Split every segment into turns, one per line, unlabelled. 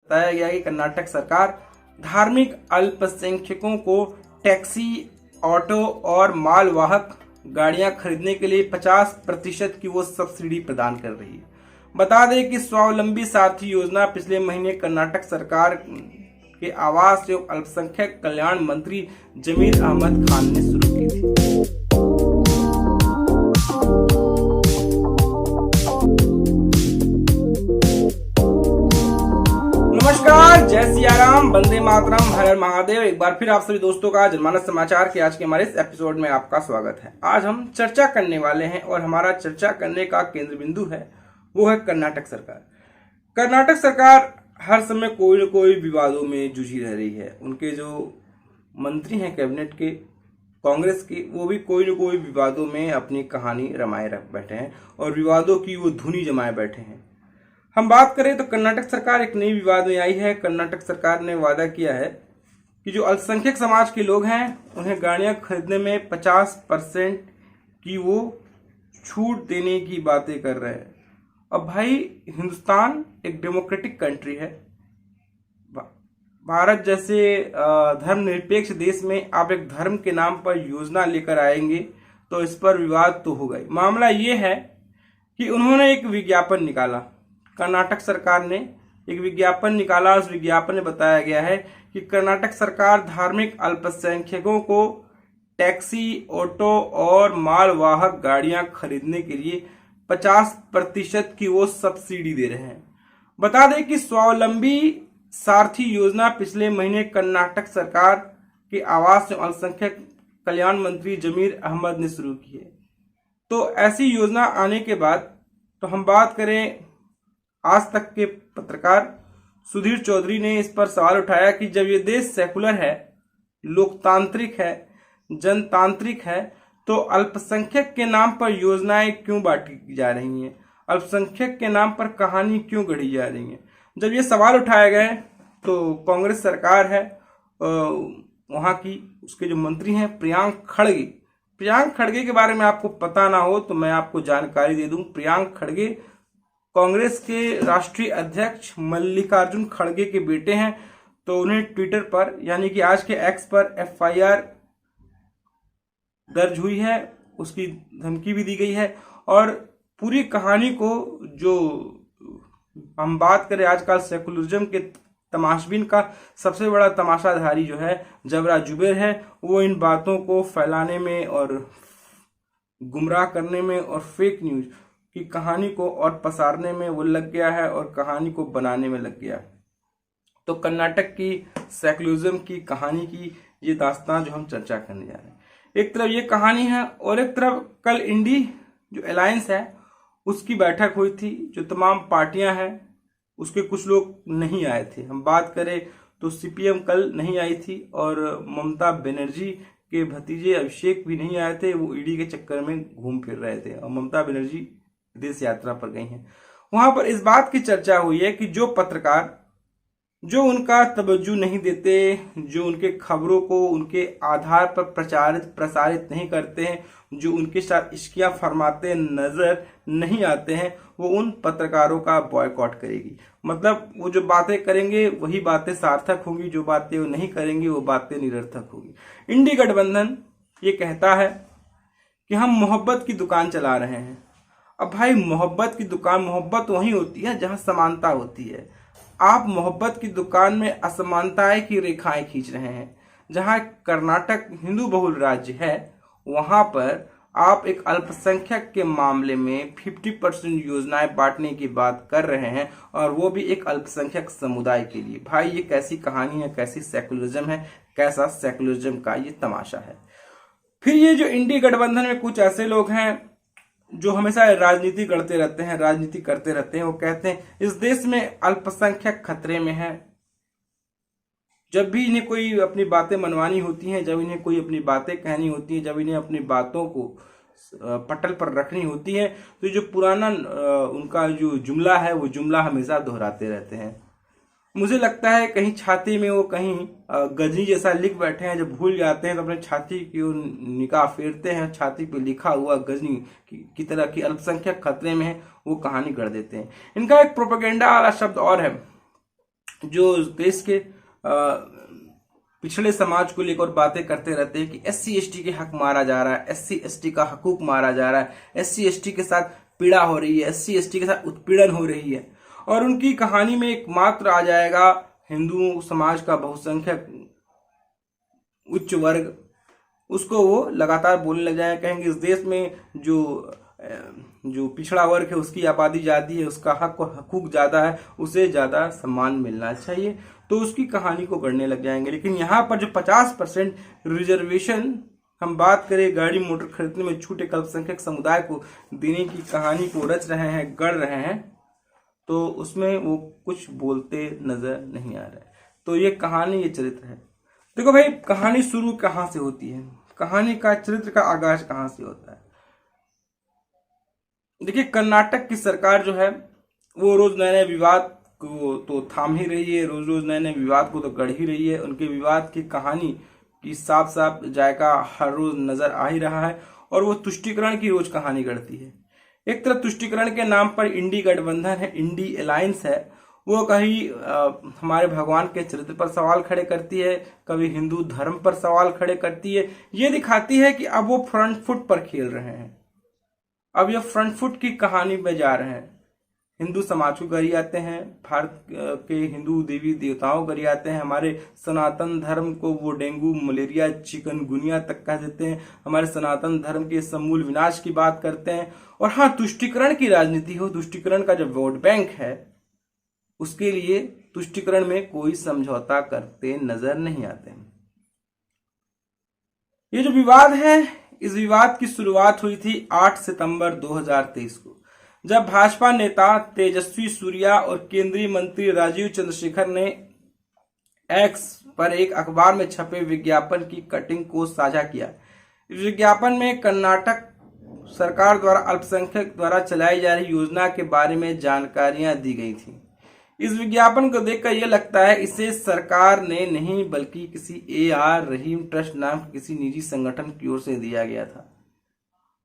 बताया गया कि कर्नाटक सरकार धार्मिक अल्पसंख्यकों को टैक्सी, ऑटो और मालवाहक गाड़ियां खरीदने के लिए 50% की वो सब्सिडी प्रदान कर रही है। बता दें कि स्वावलंबी साथी योजना पिछले महीने कर्नाटक सरकार के आवास एवं अल्पसंख्यक कल्याण मंत्री जमीर अहमद खान ने शुरू की थी। नमस्कार, जय सिया राम, वंदे मातरम, हर हर महादेव। एक बार फिर आप सभी दोस्तों का जनमानस समाचार के आज के हमारे इस एपिसोड में आपका स्वागत है। आज हम चर्चा करने वाले हैं और हमारा चर्चा करने का केंद्र बिंदु है वो है कर्नाटक सरकार। कर्नाटक सरकार हर समय कोई न कोई विवादों में जूझी रह रही है। उनके जो मंत्री हैं कैबिनेट के, कांग्रेस के, वो भी कोई न कोई विवादों में अपनी कहानी रमाए रख बैठे हैं और विवादों की वो धुनी जमाए बैठे हैं। हम बात करें तो कर्नाटक सरकार एक नई विवाद में आई है। कर्नाटक सरकार ने वादा किया है कि जो अल्पसंख्यक समाज के लोग हैं उन्हें गाड़ियां खरीदने में 50% की वो छूट देने की बातें कर रहे हैं। अब भाई, हिंदुस्तान एक डेमोक्रेटिक कंट्री है। भारत जैसे धर्मनिरपेक्ष देश में आप एक धर्म के नाम पर योजना लेकर आएंगे तो इस पर विवाद तो होगा ही। मामला ये है कि उन्होंने एक विज्ञापन निकाला, कर्नाटक सरकार ने एक विज्ञापन निकाला। उस विज्ञापन में बताया गया है कि कर्नाटक सरकार धार्मिक अल्पसंख्यकों को टैक्सी, ऑटो और मालवाहक गाड़ियां खरीदने के लिए 50% की वो सब्सिडी दे रहे हैं। बता दें कि स्वावलंबी सारथी योजना पिछले महीने कर्नाटक सरकार के आवास एवं अल्पसंख्यक कल्याण मंत्री जमीर अहमद ने शुरू की है। तो ऐसी योजना आने के बाद तो हम बात करें, आज तक के पत्रकार सुधीर चौधरी ने इस पर सवाल उठाया कि जब ये देश सेकुलर है, लोकतांत्रिक है, जनतांत्रिक है, तो अल्पसंख्यक के नाम पर योजनाएं क्यों बांटी जा रही हैं, अल्पसंख्यक के नाम पर कहानी क्यों गढ़ी जा रही है। जब ये सवाल उठाए गए तो कांग्रेस सरकार है वहां की, उसके जो मंत्री हैं प्रियांक खड़गे के बारे में आपको पता ना हो तो मैं आपको जानकारी दे दूं। प्रियांक खड़गे कांग्रेस के राष्ट्रीय अध्यक्ष मल्लिकार्जुन खड़गे के बेटे हैं। तो उन्हें ट्विटर पर, यानी कि आज के एक्स पर FIR दर्ज हुई है, उसकी धमकी भी दी गई है। और पूरी कहानी को, जो हम बात करें आजकल सेकुलरिज्म के तमाशबीन का सबसे बड़ा तमाशाधारी जो है जबरा जुबेर है, वो इन बातों को फैलाने में और गुमराह करने में और फेक न्यूज की कहानी को और पसारने में वो लग गया है और कहानी को बनाने में लग गया। तो कर्नाटक की सेकुलरिज्म की कहानी की ये दास्तान जो हम चर्चा करने जा रहे हैं, एक तरफ ये कहानी है और एक तरफ कल इंडी जो अलायंस है उसकी बैठक हुई थी। जो तमाम पार्टियां हैं उसके कुछ लोग नहीं आए थे। हम बात करें तो CPM कल नहीं आई थी और ममता बनर्जी के भतीजे अभिषेक भी नहीं आए थे। वो ईडी के चक्कर में घूम फिर रहे थे और ममता बनर्जी विदेश यात्रा पर गई हैं। वहां पर इस बात की चर्चा हुई है कि जो पत्रकार जो उनका तवज्जो नहीं देते, जो उनके खबरों को उनके आधार पर प्रसारित नहीं करते हैं, जो उनके साथ इश्किया फरमाते नजर नहीं आते हैं, वो उन पत्रकारों का बॉयकॉट करेगी। मतलब वो जो बातें करेंगे वही बातें सार्थक होंगी, जो बातें वो नहीं करेंगे वो बातें निरर्थक होगी। इंडी गठबंधन ये कहता है कि हम मोहब्बत की दुकान चला रहे हैं। अब भाई, मोहब्बत की दुकान, मोहब्बत वहीं होती है जहां समानता होती है। आप मोहब्बत की दुकान में असमानताएं की रेखाएं खींच रहे हैं। जहां कर्नाटक हिंदू बहुल राज्य है वहां पर आप एक अल्पसंख्यक के मामले में 50% योजनाएं बांटने की बात कर रहे हैं और वो भी एक अल्पसंख्यक समुदाय के लिए। भाई, ये कैसी कहानी है, कैसी सेकुलरिज्म है, कैसा सेकुलरिज्म का ये तमाशा है। फिर ये जो इंडी गठबंधन में कुछ ऐसे लोग हैं जो हमेशा राजनीति करते रहते हैं, वो कहते हैं इस देश में अल्पसंख्यक खतरे में है। जब भी इन्हें कोई अपनी बातें मनवानी होती हैं, जब इन्हें कोई अपनी बातें कहनी होती हैं, जब इन्हें अपनी बातों को पटल पर रखनी होती है, तो जो पुराना उनका जो जुमला है वो जुमला हमेशा दोहराते रहते हैं। मुझे लगता है कहीं छाती में वो कहीं गजनी जैसा लिख बैठे हैं। जब भूल जाते हैं तो अपने छाती की ओर निगाह फेरते हैं, छाती पे लिखा हुआ गजनी की तरह की अल्पसंख्यक खतरे में है वो कहानी गढ़ देते हैं। इनका एक प्रोपेगेंडा वाला शब्द और है, जो देश के पिछड़े समाज को लेकर बातें करते रहते हैं कि एससी एसटी के हक मारा जा रहा है, एससी एसटी का हकूक मारा जा रहा है, एससी एसटी के साथ पीड़ा हो रही है, एससी एसटी के साथ उत्पीड़न हो रही है। और उनकी कहानी में एकमात्र आ जाएगा हिंदू समाज का बहुसंख्यक उच्च वर्ग, उसको वो लगातार बोलने लग जाए, कहेंगे इस देश में जो पिछड़ा वर्ग है उसकी आबादी ज्यादा है, उसका हक और हकूक ज्यादा है, उसे ज्यादा सम्मान मिलना चाहिए, तो उसकी कहानी को गढ़ने लग जाएंगे। लेकिन यहाँ पर जो 50% रिजर्वेशन हम बात करें गाड़ी मोटर खरीदने में छूट एक अल्पसंख्यक समुदाय को देने की कहानी को रच रहे हैं, गढ़ रहे हैं, तो उसमें वो कुछ बोलते नजर नहीं आ रहा है। तो ये कहानी, ये चरित्र है। देखो भाई, कहानी शुरू कहाँ से होती है, कहानी का चरित्र का आगाज कहाँ से होता है। देखिए, कर्नाटक की सरकार जो है वो रोज नए नए विवाद को तो थाम ही रही है, रोज रोज नए नए विवाद को तो गढ़ ही रही है। उनके विवाद की कहानी की साफ साफ जायका हर रोज नजर आ ही रहा है, और वो तुष्टीकरण की रोज कहानी गढ़ती है। एक तरफ तुष्टीकरण के नाम पर इंडी गठबंधन है, इंडी अलायंस है, वो कहीं हमारे भगवान के चरित्र पर सवाल खड़े करती है, कभी हिंदू धर्म पर सवाल खड़े करती है। ये दिखाती है कि अब वो फ्रंट फुट पर खेल रहे हैं, अब ये फ्रंट फुट की कहानी में जा रहे हैं। हिंदू समाज को गरियाते हैं, भारत के हिंदू देवी देवताओं को गरियाते हैं, हमारे सनातन धर्म को वो डेंगू मलेरिया चिकनगुनिया तक कह देते हैं, हमारे सनातन धर्म के समूल विनाश की बात करते हैं। और हाँ, तुष्टीकरण की राजनीति हो, तुष्टीकरण का जो वोट बैंक है, उसके लिए तुष्टीकरण में कोई समझौता करते नजर नहीं आते। ये जो विवाद है, इस विवाद की शुरुआत हुई थी 8 सितंबर 2023 को, जब भाजपा नेता तेजस्वी सूर्या और केंद्रीय मंत्री राजीव चंद्रशेखर ने एक्स पर एक अखबार में छपे विज्ञापन की कटिंग को साझा किया। इस विज्ञापन में कर्नाटक सरकार द्वारा अल्पसंख्यक द्वारा चलाई जा रही योजना के बारे में जानकारियां दी गई थी। इस विज्ञापन को देखकर यह लगता है इसे सरकार ने नहीं बल्कि किसी AR रहीम ट्रस्ट नाम के किसी निजी संगठन की ओर से दिया गया था।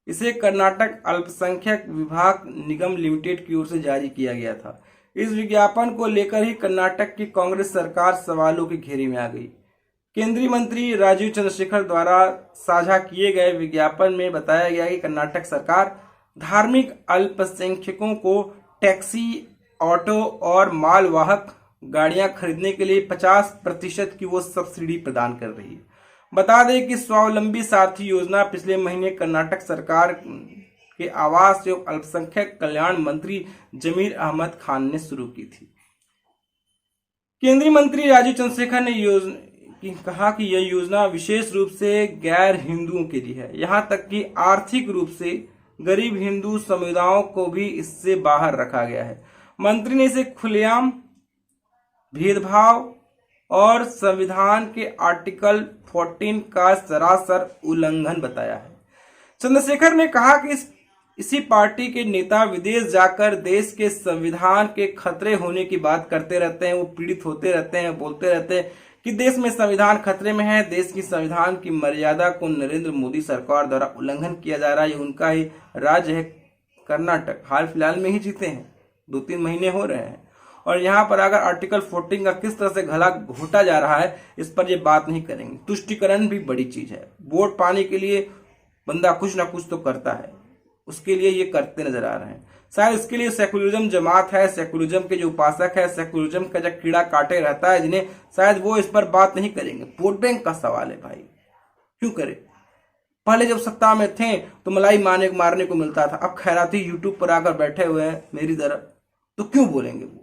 इसे कर्नाटक अल्पसंख्यक विभाग निगम लिमिटेड की ओर से जारी किया गया था। इस विज्ञापन को लेकर ही कर्नाटक की कांग्रेस सरकार सवालों के घेरे में आ गई। केंद्रीय मंत्री राजीव चंद्रशेखर द्वारा साझा किए गए विज्ञापन में बताया गया कि कर्नाटक सरकार धार्मिक अल्पसंख्यकों को टैक्सी, ऑटो और मालवाहक गाड़ियां खरीदने के लिए 50% की वो सब्सिडी प्रदान कर रही है। बता दें कि स्वावलंबी साथी योजना पिछले महीने कर्नाटक सरकार के आवास एवं अल्पसंख्यक कल्याण मंत्री जमीर अहमद खान ने शुरू की थी। केंद्रीय मंत्री राजीव चंद्रशेखर ने कहा कि यह योजना विशेष रूप से गैर हिंदुओं के लिए है, यहां तक कि आर्थिक रूप से गरीब हिंदू समुदायों को भी इससे बाहर रखा गया है। मंत्री ने इसे खुलेआम भेदभाव और संविधान के आर्टिकल 14 का सरासर उल्लंघन बताया है। चंद्रशेखर ने कहा कि इसी पार्टी के नेता विदेश जाकर देश के संविधान के खतरे होने की बात करते रहते हैं, वो पीड़ित होते रहते हैं, बोलते रहते हैं कि देश में संविधान खतरे में है, देश की संविधान की मर्यादा को नरेंद्र मोदी सरकार द्वारा उल्लंघन किया जा रहा है। ये उनका ही राज्य है कर्नाटक, हाल फिलहाल में ही जीते हैं, 2-3 महीने हो रहे हैं, और यहाँ पर अगर आर्टिकल 14 का किस तरह से गला घोटा जा रहा है, इस पर ये बात नहीं करेंगे। तुष्टीकरण भी बड़ी चीज है, वोट पाने के लिए बंदा कुछ ना कुछ तो करता है, उसके लिए ये करते नजर आ रहे हैं। शायद इसके लिए सेकुलरिज्म जमात है, सेकुलरिज्म के जो उपासक है, सेकुलरिज्म का जो कीड़ा काटे रहता है जिन्हें, शायद वो इस पर बात नहीं करेंगे। वोट बैंक का सवाल है भाई, क्यों करे? पहले जब सत्ता में थे तो मलाई मारने को मिलता था, अब खैराती यूट्यूब पर आकर बैठे हुए हैं मेरी तरह, तो क्यों बोलेंगे वो?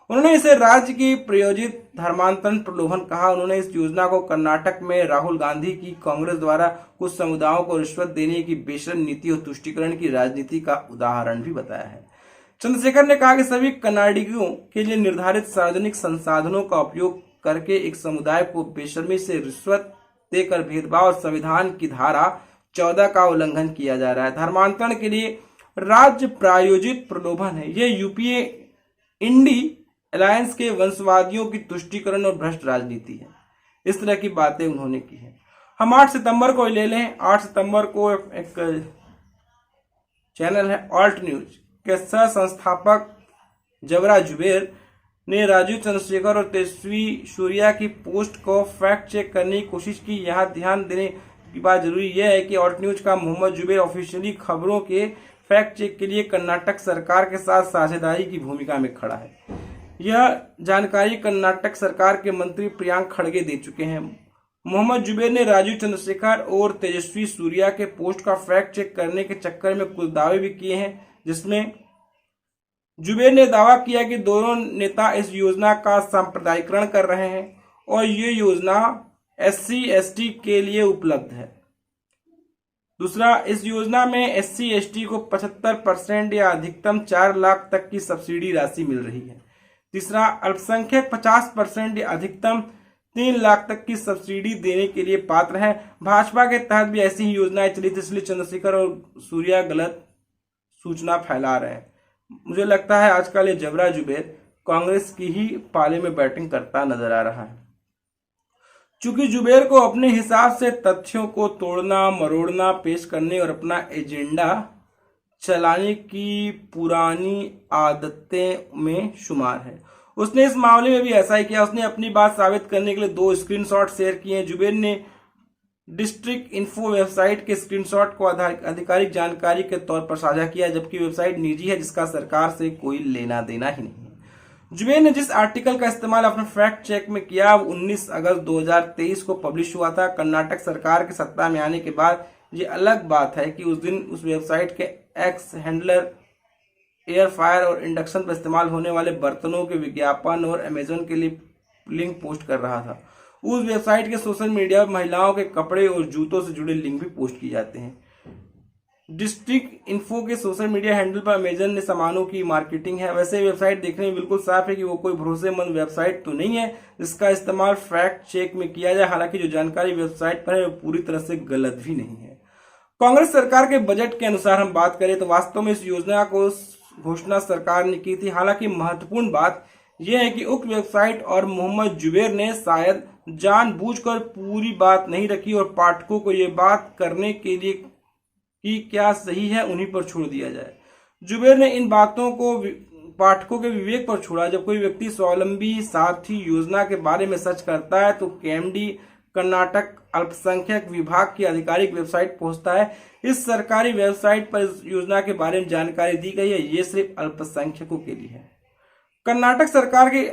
उन्होंने इसे राज्य की प्रायोजित धर्मांतरण प्रलोभन कहा। उन्होंने इस योजना को कर्नाटक में राहुल गांधी की कांग्रेस द्वारा कुछ समुदायों को रिश्वत देने की बेशर्म नीति और तुष्टीकरण की राजनीति का उदाहरण भी बताया है। चंद्रशेखर ने कहा कि सभी कनाडियों के लिए निर्धारित सार्वजनिक संसाधनों का उपयोग करके एक समुदाय को बेशर्मी से रिश्वत देकर भेदभाव और संविधान की धारा 14 का उल्लंघन किया जा रहा है। धर्मांतरण के लिए राज्य प्रायोजित प्रलोभन है। ये यूपीए इंडी अलायंस के वंशवादियों की तुष्टीकरण और भ्रष्ट राजनीति है। इस तरह की बातें उन्होंने की है। हम 8 सितंबर को ले लें, 8 सितंबर को एक चैनल है ऑल्ट न्यूज के सह संस्थापक जबरा जुबेर ने राजीव चंद्रशेखर और तेजस्वी सूर्या की पोस्ट को फैक्ट चेक करने की कोशिश की। यहाँ ध्यान देने की बात जरूरी यह है कि ऑल्ट न्यूज का मोहम्मद जुबैर ऑफिशियली खबरों के फैक्ट चेक के लिए कर्नाटक सरकार के साथ साझेदारी की भूमिका में खड़ा है। यह जानकारी कर्नाटक सरकार के मंत्री प्रियांक खड़गे दे चुके हैं। मोहम्मद जुबैर ने राजीव चंद्रशेखर और तेजस्वी सूर्या के पोस्ट का फैक्ट चेक करने के चक्कर में कुछ दावे भी किए हैं, जिसमें जुबैर ने दावा किया कि दोनों नेता इस योजना का सांप्रदायिकरण कर रहे हैं और ये योजना SC/ST के लिए उपलब्ध है। दूसरा, इस योजना में SC/ST को 75% या अधिकतम 4 लाख तक की सब्सिडी राशि मिल रही है। तीसरा, अल्पसंख्यक 50% या अधिकतम 3 लाख तक की सब्सिडी देने के लिए पात्र है। भाजपा के तहत भी ऐसी ही योजनाएं चली थी, इसलिए चंद्रशेखर और सूर्या गलत सूचना फैला रहे हैं। मुझे लगता है आजकल ये जबरा जुबैर कांग्रेस की ही पाले में बैटिंग करता नजर आ रहा है। चूंकि जुबैर को अपने हिसाब से तथ्यों को तोड़ना मरोड़ना पेश करने और अपना एजेंडा चलाने की पुरानी आदतें में शुमार है, उसने इस मामले में भी ऐसा ही किया। उसने अपनी बात साबित करने के लिए 2 स्क्रीनशॉट शेयर किए हैं। जुबैर ने डिस्ट्रिक्ट इन्फो वेबसाइट के स्क्रीनशॉट को आधिकारिक जानकारी के तौर पर साझा किया, जबकि वेबसाइट निजी है जिसका सरकार से कोई लेना देना ही नहीं है। जुबैर ने जिस आर्टिकल का इस्तेमाल अपने फैक्ट चेक में किया वो 19 अगस्त 2023 को पब्लिश हुआ था। कर्नाटक सरकार के सत्ता में आने के बाद ये अलग बात है कि उस दिन उस वेबसाइट के एक्स हैंडलर एयर फायर और इंडक्शन पर इस्तेमाल होने वाले बर्तनों के विज्ञापन और अमेजोन के लिए लिंक पोस्ट कर रहा था। उस वेबसाइट के सोशल मीडिया पर महिलाओं के कपड़े और जूतों से जुड़े लिंक भी पोस्ट किए जाते हैं। डिस्ट्रिक्ट इन्फो के सोशल मीडिया हैंडल पर अमेजन ने सामानों की मार्केटिंग है। वैसे वेबसाइट देखने में बिल्कुल साफ है कि वो कोई भरोसेमंद वेबसाइट तो नहीं है जिसका इस्तेमाल फैक्ट चेक में किया जाए। हालांकि जो जानकारी वेबसाइट पर है वो पूरी तरह से गलत भी नहीं है। कांग्रेस सरकार के बजट के अनुसार हम बात करें तो वास्तव में इस योजना को घोषणा सरकार ने की थी। हालांकि महत्वपूर्ण बात यह है कि उक्त वेबसाइट और मोहम्मद जुबैर ने शायद जानबूझकर पूरी बात नहीं रखी और पाठकों को ये बात करने के लिए कि क्या सही है उन्हीं पर छोड़ दिया जाए। जुबैर ने इन बातों को पाठकों के विवेक पर छोड़ा। जब कोई व्यक्ति स्वावलंबी साथी योजना के बारे में सर्च करता है तो KMD कर्नाटक अल्पसंख्यक विभाग की आधिकारिक वेबसाइट पहुंचता है। इस सरकारी वेबसाइट पर इस योजना के बारे में जानकारी दी गई है, ये सिर्फ अल्पसंख्यकों के लिए है। कर्नाटक सरकार की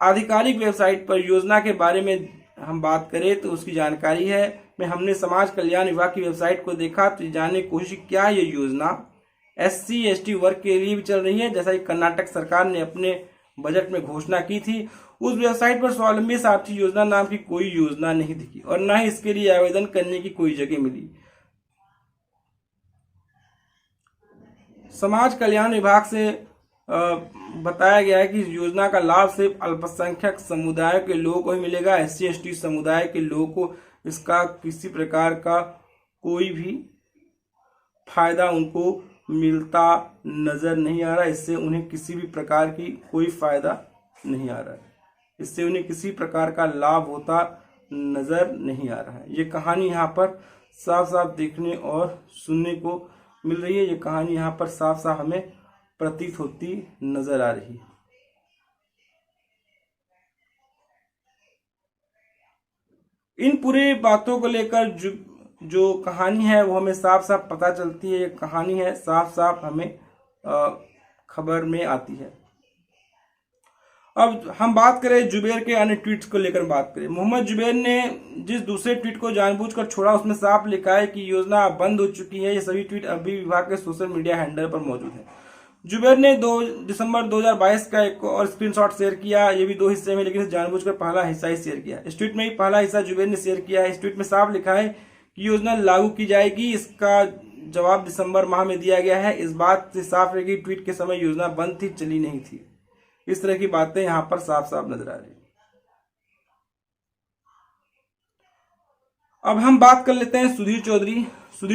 आधिकारिक वेबसाइट पर योजना के बारे में हम बात करें तो उसकी जानकारी है में हमने समाज कल्याण विभाग की वेबसाइट को देखा तो जानने की कोशिश क्या ये योजना SC/ST वर्ग के लिए भी चल रही है जैसा कि कर्नाटक सरकार ने अपने बजट में घोषणा की थी। उस वेबसाइट पर स्वावलंबी साथी योजना नाम की कोई योजना नहीं दिखी और न ही इसके लिए आवेदन करने की कोई जगह मिली। समाज कल्याण विभाग से बताया गया है कि इस योजना का लाभ सिर्फ अल्पसंख्यक समुदाय के लोगों को ही मिलेगा। SC/ST समुदाय के लोगों को इसका किसी प्रकार का कोई भी फायदा उनको मिलता नजर नहीं आ रहा। इससे उन्हें किसी भी प्रकार की कोई फायदा नहीं आ रहा है, इससे उन्हें किसी प्रकार का लाभ होता नजर नहीं आ रहा है। ये कहानी यहाँ पर साफ साफ देखने और सुनने को मिल रही है। ये कहानी यहाँ पर साफ साफ हमें प्रतीत होती नजर आ रही है। इन पूरी बातों को लेकर जो कहानी है वो हमें साफ साफ पता चलती है। ये कहानी है साफ साफ हमें खबर में आती है। अब हम बात करें जुबैर के अन्य ट्वीट्स को लेकर बात करें। मोहम्मद जुबैर ने जिस दूसरे ट्वीट को जानबूझकर छोड़ा उसमें साफ लिखा है कि योजना बंद हो चुकी है। ये सभी ट्वीट अभी विभाग के सोशल मीडिया हैंडल पर मौजूद है। जुबैर ने 2 दिसंबर 2022 का एक और स्क्रीनशॉट शेयर किया। ये भी 2 हिस्से में, लेकिन जानबूझकर पहला हिस्सा ही शेयर किया। इस ट्वीट में ही पहला हिस्सा जुबैर ने शेयर किया है। इस ट्वीट में साफ लिखा है कि योजना लागू की जाएगी। इसका जवाब दिसंबर माह में दिया गया है। इस बात से साफ है कि ट्वीट के समय योजना बंद थी, चली नहीं थी। इस तरह की बातें यहां पर साफ साफ नजर आ रही। अब हम बात कर लेते हैं सुधीर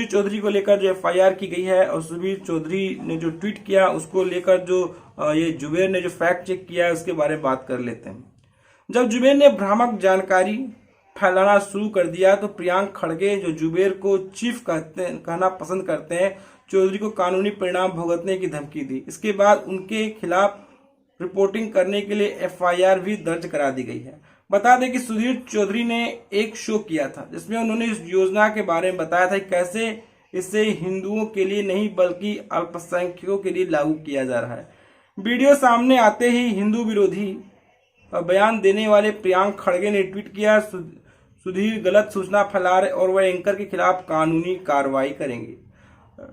चौधरी को लेकर जो FIR की गई है और सुधीर चौधरी ने जो ट्वीट किया उसको लेकर जो ये जुबैर ने जो फैक्ट चेक किया है उसके बारे में बात कर लेते हैं। जब जुबैर ने भ्रामक जानकारी फैलाना शुरू कर दिया तो प्रियांक खड़गे जो जुबैर को चीफ कहना पसंद करते हैं, चौधरी को कानूनी परिणाम भुगतने की धमकी दी। इसके बाद उनके खिलाफ रिपोर्टिंग करने के लिए एफआईआर भी दर्ज करा दी गई है। बता दें कि सुधीर चौधरी ने एक शो किया था जिसमें उन्होंने इस योजना के बारे में बताया था कि कैसे इसे हिंदुओं के लिए नहीं बल्कि अल्पसंख्यकों के लिए लागू किया जा रहा है। वीडियो सामने आते ही हिंदू विरोधी बयान देने वाले प्रियांक खड़गे ने ट्वीट किया, सुधीर गलत सूचना फैला रहे और वह एंकर के खिलाफ कानूनी कार्रवाई करेंगे।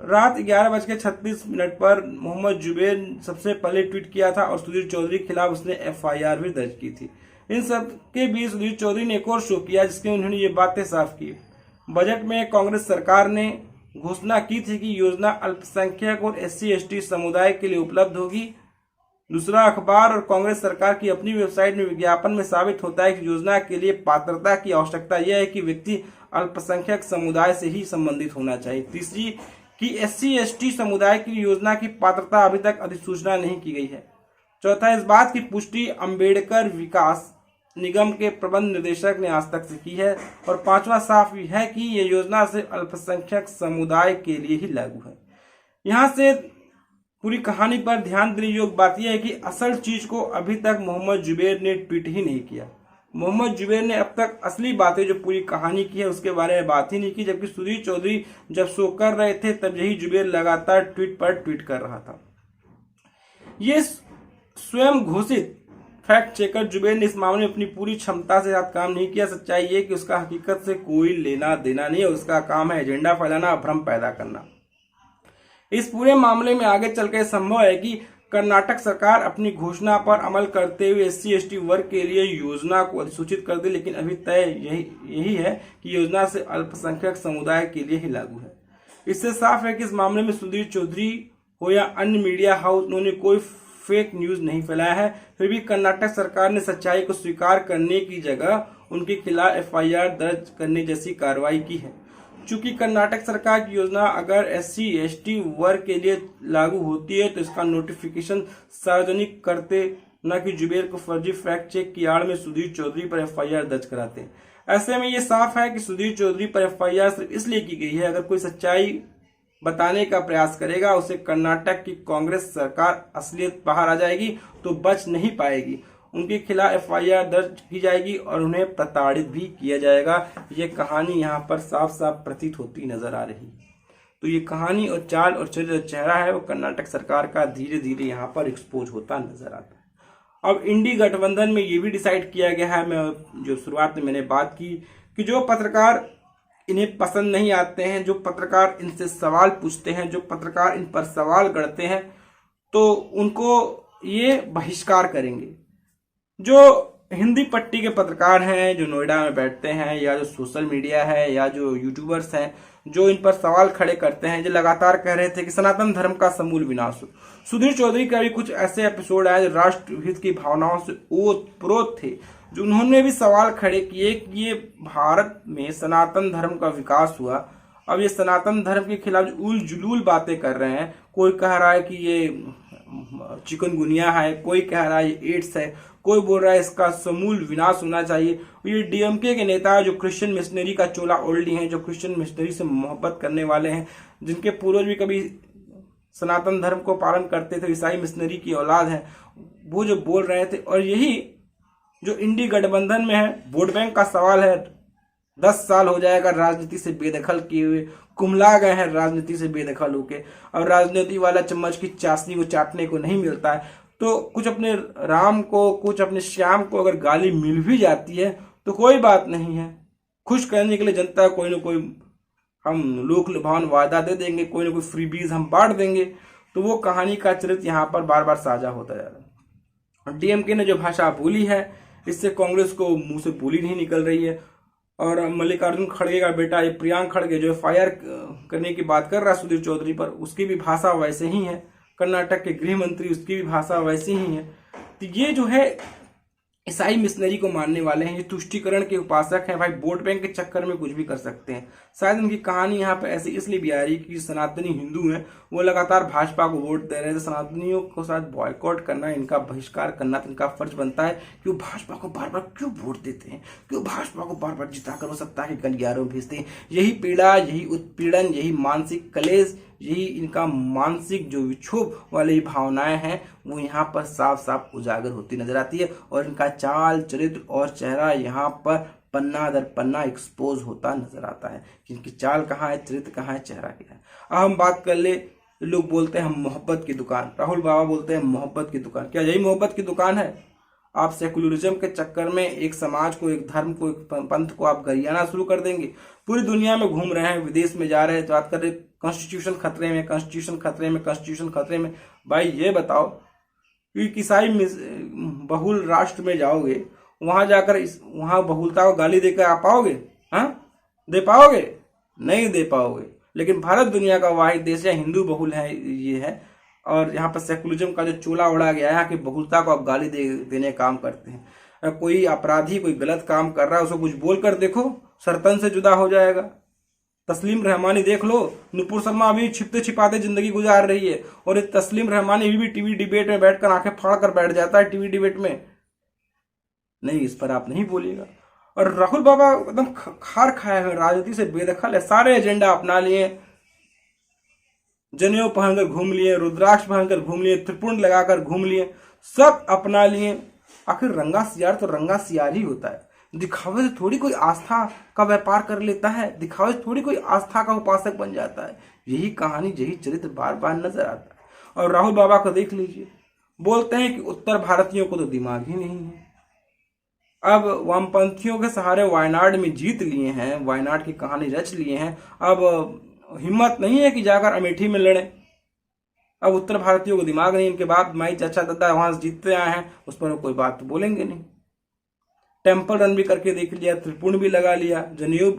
रात 11:36 पर मोहम्मद जुबैर ने सबसे पहले ट्वीट किया था और सुधीर चौधरी के खिलाफ उसने एफआईआर भी दर्ज की थी। इन सब के बीच सुधीर चौधरी ने एक और शो किया जिसमें उन्होंने ये बातें साफ की। बजट में कांग्रेस सरकार ने घोषणा की थी कि योजना अल्पसंख्यक और SC/ST समुदाय के लिए उपलब्ध होगी। दूसरा, अखबार और कांग्रेस सरकार की अपनी वेबसाइट में विज्ञापन में साबित होता है कि योजना के लिए पात्रता की आवश्यकता यह है कि व्यक्ति अल्पसंख्यक समुदाय से ही संबंधित होना चाहिए। तीसरी कि SC/ST समुदाय की योजना की पात्रता अभी तक अधिसूचना नहीं की गई है। चौथा, इस बात की पुष्टि अंबेडकर विकास निगम के प्रबंध निदेशक ने आज तक से की है। और पांचवा, साफ है कि यह योजना सिर्फ अल्पसंख्यक समुदाय के लिए ही लागू है। यहाँ से पूरी कहानी पर ध्यान देने योग्य बात यह है कि असल चीज को अभी तक मोहम्मद जुबैर ने ट्वीट ही नहीं किया। मोहम्मद जुबैर ने अब तक असली बातें जो पूरी कहानी की है उसके बारे में बात ही नहीं की, जबकि सुधीर चौधरी जब शो कर रहे थे तब यही जुबैर लगातार ट्वीट पर ट्वीट कर रहा था। ये स्वयं घोषित फैक्ट चेकर जुबैर ने इस मामले में अपनी पूरी क्षमता से साथ काम नहीं किया। सच्चाई ये कि उसका हकीकत से कोई लेना देना नहीं है। उसका काम है एजेंडा फैलाना, भ्रम पैदा करना। इस पूरे मामले में आगे चलकर संभव है कि कर्नाटक सरकार अपनी घोषणा पर अमल करते हुए SC/ST वर्ग के लिए योजना को अधिसूचित कर दे, लेकिन अभी तय यही है कि योजना से अल्पसंख्यक समुदाय के लिए ही लागू है। इससे साफ है कि इस मामले में सुधीर चौधरी हो या अन्य मीडिया हाउस, उन्होंने कोई फेक न्यूज नहीं फैलाया है। फिर भी कर्नाटक सरकार ने सच्चाई को स्वीकार करने की जगह उनके खिलाफ एफआईआर दर्ज करने जैसी कार्रवाई की है। चूंकि कर्नाटक सरकार की योजना अगर SC/ST वर्ग के लिए लागू होती है तो इसका नोटिफिकेशन सार्वजनिक करते, न कि जुबैर को फर्जी फैक्ट चेक की आड़ में सुधीर चौधरी पर एफआईआर दर्ज कराते। ऐसे में ये साफ है कि सुधीर चौधरी पर एफआईआर सिर्फ इसलिए की गई है, अगर कोई सच्चाई बताने का प्रयास करेगा उसे कर्नाटक की कांग्रेस सरकार असलियत बाहर आ जाएगी तो बच नहीं पाएगी। उनके खिलाफ एफआईआर दर्ज की जाएगी और उन्हें प्रताड़ित भी किया जाएगा। ये कहानी यहाँ पर साफ साफ प्रतीत होती नजर आ रही। तो ये कहानी और चाल और चेहरा है वो कर्नाटक सरकार का धीरे धीरे यहाँ पर एक्सपोज होता नजर आता है। अब इंडी गठबंधन में ये भी डिसाइड किया गया है, मैं जो शुरुआत में मैंने बात की कि जो पत्रकार इन्हें पसंद नहीं आते हैं, जो पत्रकार इनसे सवाल पूछते हैं, जो पत्रकार इन पर सवाल गढ़ते हैं, तो उनको ये बहिष्कार करेंगे। जो हिंदी पट्टी के पत्रकार हैं, जो नोएडा में बैठते हैं, या जो सोशल मीडिया है, या जो यूट्यूबर्स हैं, जो इन पर सवाल खड़े करते हैं, जो लगातार कह रहे थे कि सनातन धर्म का समूल विनाश हो। सुधीर चौधरी का भी कुछ ऐसे एपिसोड आए जो राष्ट्रहित की भावनाओं से ओतप्रोत थे, जो उन्होंने भी सवाल खड़े किए कि ये भारत में सनातन धर्म का विकास हुआ, अब ये सनातन धर्म के खिलाफ जो उल जुलूल बातें कर रहे हैं, कोई कह रहा है कि ये चिकनगुनिया है, कोई कह रहा है ये एड्स है, कोई बोल रहा है इसका समूल विनाश होना चाहिए। ये डीएमके के नेता जो क्रिश्चियन मिशनरी का चोला ओढ़ी हैं, जो क्रिश्चियन मिशनरी से मोहब्बत करने वाले हैं, जिनके पूर्वज भी कभी सनातन धर्म को पालन करते थे, ईसाई मिशनरी की औलाद है, वो जो बोल रहे थे। और यही जो इंडी गठबंधन में है, वोट बैंक का सवाल है। 10 साल हो जाएगा राजनीति से बेदखल किए हुए, कुमला गए हैं राजनीति से बेदखल होके। अब राजनीति वाला चम्मच की चाशनी को चाटने को नहीं मिलता है, तो कुछ अपने राम को, कुछ अपने श्याम को अगर गाली मिल भी जाती है तो कोई बात नहीं है। खुश करने के लिए जनता कोई ना कोई हम लोक लुभावन वादा दे देंगे, कोई ना कोई फ्रीबीज हम बांट देंगे। तो वो कहानी का चरित्र यहाँ पर बार बार साझा होता जा रहा है। डीएमके ने जो भाषा बोली है, इससे कांग्रेस को मुंह से बोली नहीं निकल रही है। और मल्लिकार्जुन खड़गे का बेटा ये प्रियांक खड़गे जो एफआईआर करने की बात कर रहा है सुधीर चौधरी पर, उसकी भी भाषा वैसे ही है। कर्नाटक के गृह मंत्री, उसकी भी भाषा वैसी ही है। तो ये जो है ईसाई मिशनरी को मानने वाले हैं, ये तुष्टिकरण के उपासक हैं। भाई वोट बैंक के चक्कर में कुछ भी कर सकते हैं। शायद उनकी कहानी यहाँ पे ऐसी इसलिए भी आ रही कि सनातनी हिंदू हैं, वो लगातार भाजपा को वोट दे रहे थे। सनातनियों को शायद बॉयकॉट करना, इनका बहिष्कार करना तो इनका फर्ज बनता है कि वो भाजपा को बार बार क्यों वोट देते हैं, क्यों भाजपा को बार बार जिताकर वो सत्ता के गलियारों भेजते हैं। यही पीड़ा, यही उत्पीड़न, यही मानसिक कलेश यही इनका मानसिक जो विक्षोभ वाली भावनाएं हैं वो यहाँ पर साफ साफ उजागर होती नजर आती है। और इनका चाल चरित्र और चेहरा यहाँ पर पन्ना दर पन्ना एक्सपोज होता नजर आता है कि इनकी चाल कहाँ है, चरित्र कहाँ है, चेहरा क्या है। अब हम बात कर ले, लोग बोलते हैं हम मोहब्बत की दुकान, राहुल बाबा बोलते हैं मोहब्बत की दुकान। क्या यही मोहब्बत की दुकान है? आप सेकुलरिज्म के चक्कर में एक समाज को, एक धर्म को, एक पंथ को आप गरियाना शुरू कर देंगे। पूरी दुनिया में घूम रहे हैं, विदेश में जा रहे हैं, बात कर रहे कॉन्स्टिट्यूशन खतरे में, कॉन्स्टिट्यूशन खतरे में, कॉन्स्टिट्यूशन खतरे में। भाई ये बताओ कि ईसाई बहुल राष्ट्र में जाओगे, वहां जाकर वहां बहुलता को गाली देकर आप पाओगे? हाँ, दे पाओगे? नहीं दे पाओगे। लेकिन भारत दुनिया का वाहिद देश है, हिंदू बहुल है ये है, और यहाँ पर सेकुलरिज्म का जो चोला उड़ा गया है, यहाँ की बहुलता को आप गाली देने काम करते हैं। कोई अपराधी कोई गलत काम कर रहा है, उसको कुछ बोल कर देखो, सरतन से जुदा हो जाएगा। तस्लीम रहमानी देख लो, नुपुर शर्मा अभी छिपते छिपाते जिंदगी गुजार रही है, और ये तस्लीम रहमानी अभी भी टीवी डिबेट में बैठकर आंखें फाड़ कर बैठ जाता है टीवी डिबेट में। नहीं, इस पर आप नहीं बोलिएगा। और राहुल बाबा एकदम खार खाए हैं, राजनीति से बेदखल है, सारे एजेंडा अपना लिए, जनेऊ पहनकर घूम लिए, रुद्राक्ष पहनकर घूम लिए, त्रिपुंड लगाकर घूम लिए, सब अपना लिए। आखिर रंगा सियार तो रंगा सियार ही होता है। दिखावे से थोड़ी कोई आस्था का व्यापार कर लेता है, दिखावे से थोड़ी कोई आस्था का उपासक बन जाता है। यही कहानी, यही चरित्र बार बार नजर आता है। और राहुल बाबा को देख लीजिए, बोलते हैं कि उत्तर भारतीयों को तो दिमाग ही नहीं है। अब वामपंथियों के सहारे वायनाड में जीत लिए हैं, वायनाड की कहानी रच लिए हैं। अब हिम्मत नहीं है कि जाकर अमेठी में लड़े। अब उत्तर भारतीयों को दिमाग नहीं, इनके बाद माई चाचा दादा वहां से जीतते आए हैं, उस पर कोई बात तो बोलेंगे नहीं। टेम्पल रन भी करके देख लिया, त्रिपुंड भी लगा लिया, जनेऊ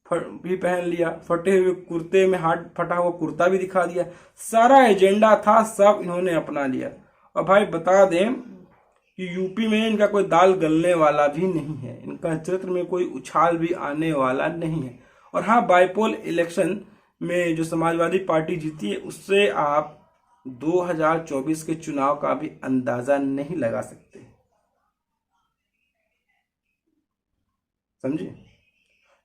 भी पहन लिया, फटे हुए कुर्ते में हाथ फटा हुआ कुर्ता भी दिखा दिया, सारा एजेंडा था, सब इन्होंने अपना लिया। और भाई बता दें कि यूपी में इनका कोई दाल गलने वाला भी नहीं है, इनका चरित्र में कोई उछाल भी आने वाला नहीं है। और हाँ, बाईपोल इलेक्शन में जो समाजवादी पार्टी जीती है, उससे आप 2024 के चुनाव का भी अंदाजा नहीं लगा सकते, समझे?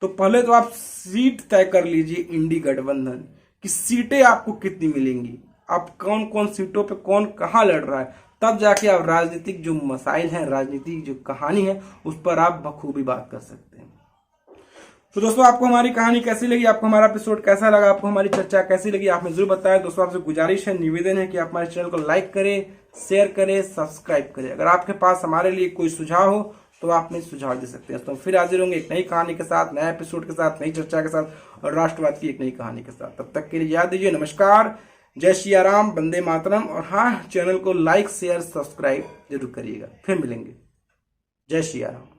तो पहले तो आप सीट तय कर लीजिए इंडी गठबंधन की, सीटें आपको कितनी मिलेंगी, आप कौन कौन सीटों पे कौन कहां लड़ रहा है, तब जाके आप राजनीतिक जो मसाइल हैं, राजनीतिक जो कहानी है, उस पर आप बखूबी बात कर सकते हैं। तो दोस्तों, आपको हमारी कहानी कैसी लगी, आपको हमारा एपिसोड कैसा लगा, आपको हमारी चर्चा कैसी लगी, आपने जरूर बताया। दोस्तों, आपसे गुजारिश है, निवेदन है कि आप हमारे चैनल को लाइक करें, शेयर करें, सब्सक्राइब करें। अगर आपके पास हमारे लिए कोई सुझाव हो तो आप हमें सुझाव दे सकते हैं। तो फिर हाजिर होंगे एक नई कहानी के साथ, नए एपिसोड के साथ, नई चर्चा के साथ और राष्ट्रवाद की एक नई कहानी के साथ। तब तक के लिए याद दीजिए, नमस्कार, जय सिया राम, वंदे मातरम। और हाँ, चैनल को लाइक शेयर सब्सक्राइब जरूर करिएगा। फिर मिलेंगे। जय सिया राम।